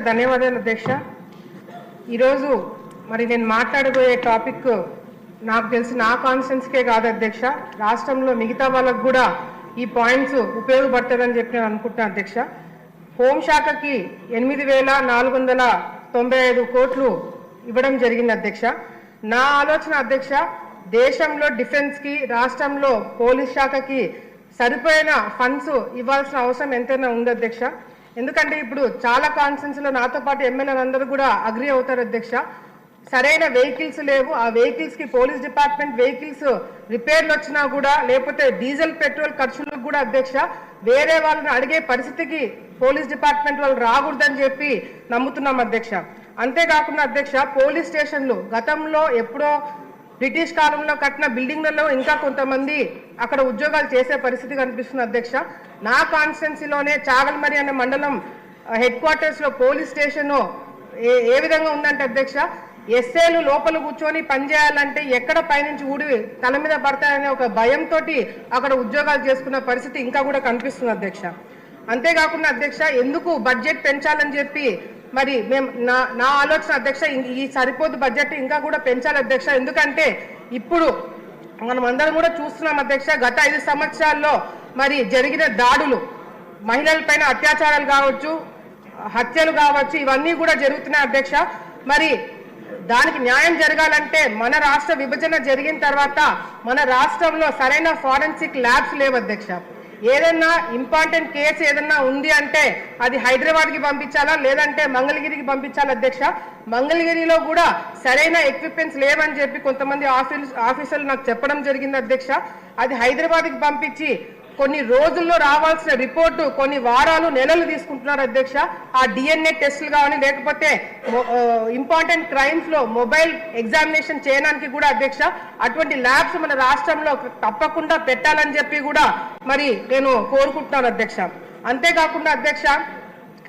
ధన్యవాదాలు అధ్యక్ష. ఈరోజు మరి నేను మాట్లాడబోయే టాపిక్ నాకు తెలిసి నా కాన్స్టిట్యున్సీకే కాదు అధ్యక్ష, రాష్ట్రంలో మిగతా వాళ్ళకు కూడా ఈ పాయింట్స్ ఉపయోగపడుతుందని చెప్పి నేను అనుకుంటున్నాను అధ్యక్ష. హోంశాఖకి 8,495 కోట్లు ఇవ్వడం జరిగింది అధ్యక్ష. నా ఆలోచన అధ్యక్ష, దేశంలో డిఫెన్స్కి రాష్ట్రంలో పోలీస్ శాఖకి సరిపోయిన ఫండ్స్ ఇవ్వాల్సిన అవసరం ఎంతైనా ఉంది అధ్యక్ష. ఎందుకంటే ఇప్పుడు చాలా కాన్స్టిట్యున్సీలో నాతో పాటు ఎమ్మెల్యేలు అందరూ కూడా అగ్రి అవుతారు అధ్యక్ష. సరైన వెహికల్స్ లేవు, ఆ వెహికల్స్కి పోలీస్ డిపార్ట్మెంట్ వెహికల్స్ రిపేర్లు వచ్చినా కూడా లేకపోతే డీజిల్ పెట్రోల్ ఖర్చులకు కూడా అధ్యక్ష వేరే వాళ్ళని అడిగే పరిస్థితికి పోలీస్ డిపార్ట్మెంట్ వాళ్ళు రాకూడదని చెప్పి నమ్ముతున్నాం అధ్యక్ష. అంతేకాకుండా అధ్యక్ష, పోలీస్ స్టేషన్లు గతంలో ఎప్పుడో బ్రిటిష్ కాలంలో కట్టిన బిల్డింగ్లలో ఇంకా కొంతమంది అక్కడ ఉద్యోగాలు చేసే పరిస్థితి కనిపిస్తుంది అధ్యక్ష. నా కాన్స్టిట్యున్సీలోనే చాగల్మరి అనే మండలం హెడ్ క్వార్టర్స్లో పోలీస్ స్టేషన్ ఏ విధంగా ఉందంటే అధ్యక్ష, ఎస్ఏలు లోపల కూర్చొని పనిచేయాలంటే ఎక్కడ పైనుంచి ఊడి తల మీద పడతాయనే ఒక భయంతో అక్కడ ఉద్యోగాలు చేసుకున్న పరిస్థితి ఇంకా కూడా కనిపిస్తుంది అధ్యక్ష. అంతేకాకుండా అధ్యక్ష, ఎందుకు బడ్జెట్ పెంచాలని చెప్పి మరి మేము నా ఆలోచన అధ్యక్ష, ఈ సరిపోదు బడ్జెట్ ఇంకా కూడా పెంచాలి అధ్యక్ష. ఎందుకంటే ఇప్పుడు మనం అందరం కూడా చూస్తున్నాం అధ్యక్ష, గత 5 సంవత్సరాల్లో మరి జరిగిన దాడులు, మహిళలపైన అత్యాచారాలు కావచ్చు, హత్యలు కావచ్చు, ఇవన్నీ కూడా జరుగుతున్నాయి అధ్యక్ష. మరి దానికి న్యాయం జరగాలంటే మన రాష్ట్ర విభజన జరిగిన తర్వాత మన రాష్ట్రంలో సరైన ఫారెన్సిక్ ల్యాబ్స్ లేవు అధ్యక్ష. ఏదన్నా ఇంపార్టెంట్ కేసు ఏదన్నా ఉంది అంటే అది హైదరాబాద్కి పంపించాలా లేదంటే మంగళగిరికి పంపించాలి అధ్యక్ష. మంగళగిరిలో కూడా సరైన ఎక్విప్మెంట్స్ లేవని చెప్పి కొంతమంది ఆఫీసర్లు నాకు చెప్పడం జరిగింది అధ్యక్ష. అది హైదరాబాద్కి పంపించి కొన్ని రోజుల్లో రావాల్సిన రిపోర్టు కొన్ని వారాలు నెలలు తీసుకుంటున్నారు అధ్యక్ష. ఆ డిఎన్ఏ టెస్టులు కానీ లేకపోతే ఇంపార్టెంట్ క్రైమ్స్లో మొబైల్ ఎగ్జామినేషన్ చేయడానికి కూడా అధ్యక్ష అటువంటి ల్యాబ్స్ మన రాష్ట్రంలో తప్పకుండా పెట్టాలని చెప్పి కూడా మరి నేను కోరుకుంటున్నాను అధ్యక్ష. అంతేకాకుండా అధ్యక్ష,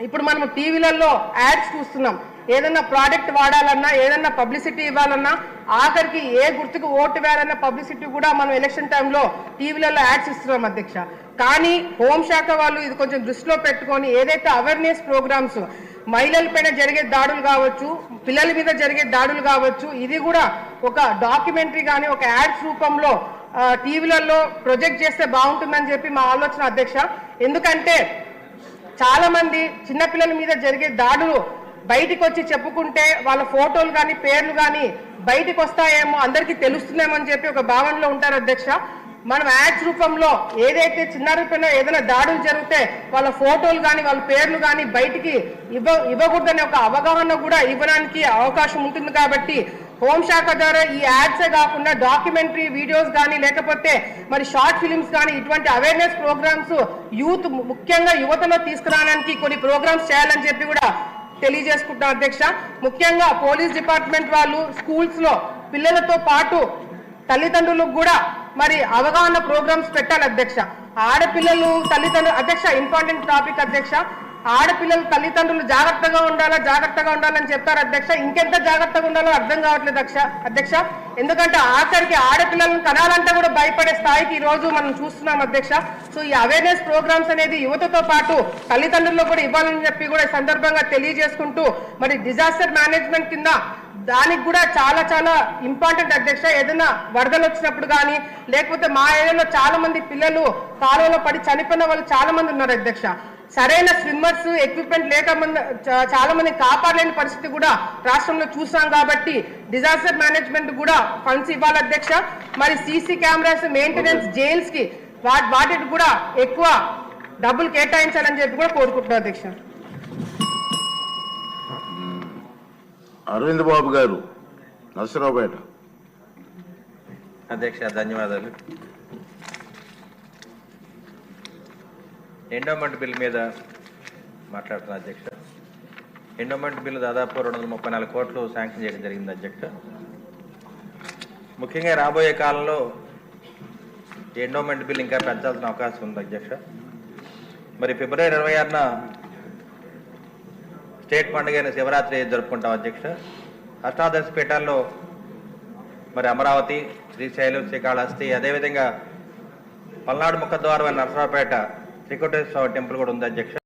ఇప్పుడు మనం టీవీలలో యాడ్స్ చూస్తున్నాం. ఏదన్నా ప్రోడక్ట్ వాడాలన్నా ఏదన్నా పబ్లిసిటీ ఇవ్వాలన్నా ఆఖరికి ఏ గుర్తుకు ఓటు వేయాలన్న పబ్లిసిటీ కూడా మనం ఎలక్షన్ టైంలో టీవీలలో యాడ్స్ ఇస్తున్నాం అధ్యక్ష. కానీ హోంశాఖ వాళ్ళు ఇది కొంచెం దృష్టిలో పెట్టుకొని ఏదైతే అవేర్నెస్ ప్రోగ్రామ్స్ మహిళల పైన జరిగే దాడులు కావచ్చు, పిల్లల మీద జరిగే దాడులు కావచ్చు, ఇది కూడా ఒక డాక్యుమెంటరీ కానీ ఒక యాడ్స్ రూపంలో టీవీలలో ప్రొజెక్ట్ చేస్తే బాగుంటుందని చెప్పి మా ఆలోచన అధ్యక్ష. ఎందుకంటే చాలా మంది చిన్నపిల్లల మీద జరిగే దాడులు బయటికి వచ్చి చెప్పుకుంటే వాళ్ళ ఫోటోలు కానీ పేర్లు కానీ బయటికి వస్తాయేమో, అందరికీ తెలుస్తుందేమో అని చెప్పి ఒక భావనలో ఉంటారు అధ్యక్ష. మనం యాడ్స్ రూపంలో ఏదైతే చిన్నారిపైన ఏదైనా దాడులు జరిగితే వాళ్ళ ఫోటోలు కానీ వాళ్ళ పేర్లు కానీ బయటికి ఇవ్వకూడదనే ఒక అవగాహన కూడా ఇవ్వడానికి అవకాశం ఉంటుంది. కాబట్టి హోంశాఖ ద్వారా ఈ యాడ్సే కాకుండా డాక్యుమెంటరీ వీడియోస్ కానీ లేకపోతే మరి షార్ట్ ఫిలిమ్స్ కానీ ఇటువంటి అవేర్నెస్ ప్రోగ్రామ్స్ యూత్ ముఖ్యంగా యువతలో తీసుకురావడానికి కొన్ని ప్రోగ్రామ్స్ చేయాలని చెప్పి కూడా తెలియజేసుకుంటున్నాం అధ్యక్ష. ముఖ్యంగా పోలీస్ డిపార్ట్మెంట్ వాళ్ళు స్కూల్స్ లో పిల్లలతో పాటు తల్లిదండ్రులకు కూడా మరి అవగాహన ప్రోగ్రామ్స్ పెట్టాలి అధ్యక్ష. ఆడపిల్లలు తల్లిదండ్రులు అధ్యక్ష ఇంపార్టెంట్ టాపిక్ అధ్యక్ష. ఆడపిల్లలు తల్లిదండ్రులు జాగ్రత్తగా ఉండాలని చెప్తారు అధ్యక్ష. ఇంకెంత జాగ్రత్తగా ఉండాలో అర్థం కావట్లేదు అధ్యక్ష. ఎందుకంటే ఆఖరికి ఆడపిల్లలను కనాలంటే కూడా భయపడే స్థాయికి ఈ రోజు మనం చూస్తున్నాం అధ్యక్ష. సో ఈ అవేర్నెస్ ప్రోగ్రామ్స్ అనేది యువతతో పాటు తల్లిదండ్రులకు కూడా ఇవ్వాలని చెప్పి కూడా ఈ సందర్భంగా తెలియజేసుకుంటూ మరి డిజాస్టర్ మేనేజ్మెంట్ కింద దానికి కూడా చాలా చాలా ఇంపార్టెంట్ అధ్యక్ష. ఏదైనా వరదలు వచ్చినప్పుడు కానీ లేకపోతే మా ఏరియాలో చాలా మంది పిల్లలు కాలువలో పడి చనిపోయిన వాళ్ళు చాలా మంది ఉన్నారు అధ్యక్ష. సరైన స్విమ్మర్స్ ఎక్విప్మెంట్ లేక చాలా మంది కాపాడలేని పరిస్థితి కూడా రాష్ట్రంలో చూసాం. కాబట్టి డిజాస్టర్ మేనేజ్మెంట్ కూడా ఫండ్స్ ఇవ్వాలి అధ్యక్ష. మరి సీసీ కెమెరాస్ మెయింటెనెన్స్ జైల్స్ కి వాటికి కూడా ఎక్కువ డబ్బులు కేటాయించాలని చెప్పి కూడా కోరుకుంటున్నాను అధ్యక్ష. అరవింద్ బాబు గారు, నరసరావుపేట. అధ్యక్ష ధన్యవాదాలు. ఎండోమెంట్ బిల్ మీద మాట్లాడుతున్నా అధ్యక్ష. ఎండోమెంట్ బిల్లు దాదాపు 234 కోట్లు శాంక్షన్ చేయడం జరిగింది అధ్యక్ష. ముఖ్యంగా రాబోయే కాలంలో ఎండోమెంట్ బిల్ ఇంకా పెంచాల్సిన అవకాశం ఉంది అధ్యక్ష. మరి ఫిబ్రవరి 26న స్టేట్ పండుగ శివరాత్రి జరుపుకుంటాం అధ్యక్ష. అష్టాదశ పీఠాల్లో మరి అమరావతి, శ్రీశైలం, శ్రీకాళహస్తి, అదేవిధంగా పల్నాడు ముఖద్వారం నరసరావుపేట శ్రీకోటేశ్వర స్వామి టెంపుల్ కూడా ఉంది అధ్యక్ష.